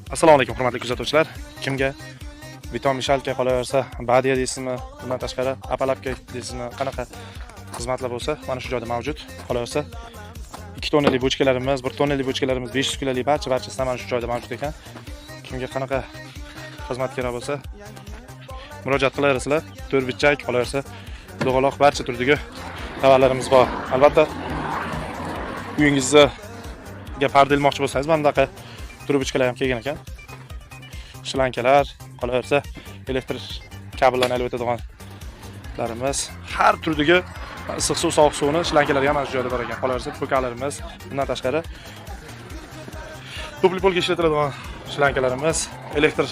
Assalomu alaykum hurmatli kuzatuvchilar. Kimga Viton Mishalka qolaversa, Badiya deysizmi, bundan tashqari Apalapka deysizmi, qanaqa xizmatlar bo'lsa, mana shu joyda mavjud. Qolaversa 2 tonnali bochkalarimiz, 1 tonnali bochkalarimiz, 500 kiloli barchasi mana shu joyda mavjud ekan. Kimga qanaqa xizmat kerak bo'lsa, murojaat qilaverasizlar. To'rtburchak qolaversa, do'g'aloq barcha turdagi tovarlarimiz bor. Albatta, uyingizga parda ilmoqchi bo'lsangiz, mana bunaqa turbuchkalar ham kelgan ekan. Shlankalar, qolaversa, elektr kabellarni olib o'tadiganlarimiz, har turdagi issiq suv, sovuq suvni shlankalari ham mana shu joyda bor ekan. Qolaversa, po'kalarimiz, bundan tashqari tupli polga ishlatiladigan shlankalarimiz, elektr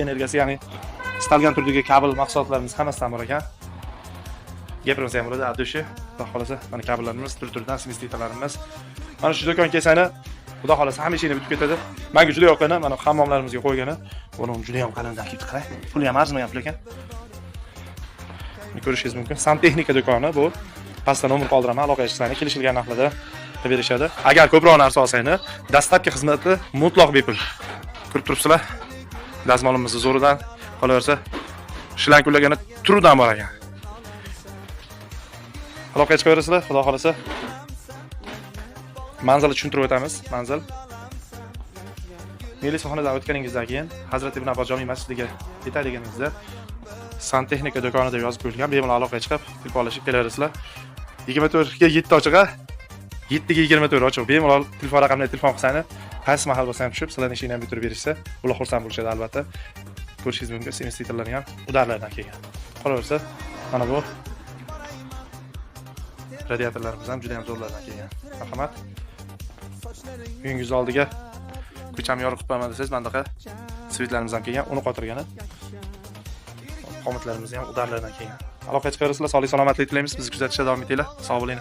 energiyasi, ya'ni istalgan turdagi kabel mahsulotlarimiz hammasidan bor ekan. Gapirmasa ham bo'ladi, addushi, xudo xolasa, mana kabellarimiz, tur-turdan smestiterlarimiz. Mana shu do'kon kelsanglar, xudo xolasa hamma ishini bitib ketadi. Menga juda yoqqani, mana hammomlarimizga qo'ygani, buni juda ham qalindan kelib qarang. Puli ham arzimagan pul ekan. Buni ko'rishingiz mumkin. Santexnika do'koni bu. Pastda nomer qoldiraman, aloqa qilsangiz, kelishilgan narxlarda qilib berishadi. Agar ko'proq narsa olsangiz, dastlabki xizmati mutlaq bepul. Ko'rib turibsizlar. Dazmolimizni zo'ridan, qolaversa, shlanka ulagani turidan bor ekan. Aloqa chiqaverasizlar, xudo xolasa. Manzilni tushuntirib o'tamiz. Manzil Melisaxonadan o'tganingizdan keyin Hazrat Ibn Abbos jome masjidiga yetadiganingizda Santexnika do'koni deb yozib qo'yilgan. Bemalol aloqaga chiqib, telefon kelaverasizlar. 24 ga 7 ochiq, 7 ga 24 ochiq. Bemalol telefon raqamini telefon qilsangiz, qaysi mahal bo'lsa ham tushib, sizlarning ishingni ham bitirib berishsa, ular xursand bo'lishadi albatta. Ko'rishingiz mumkin, semestitorlar ham udarlardan kelgan. Qolaversa, mana bu radiatorlarimiz ham juda ham zo'rlardan kelgan. Marhamat. Uyingiz oldiga ko'cham yorib qo'yman desangiz, mana bunaqa svitlarimiz ham kelgan, uni qotirgani. Qomatlarimiz ham udarlardan kelgan. Aloqa chiqarasizlar, sog'lik salomatlik tilaymiz. Bizni kuzatishda davom etinglar. Sog' bo'ling.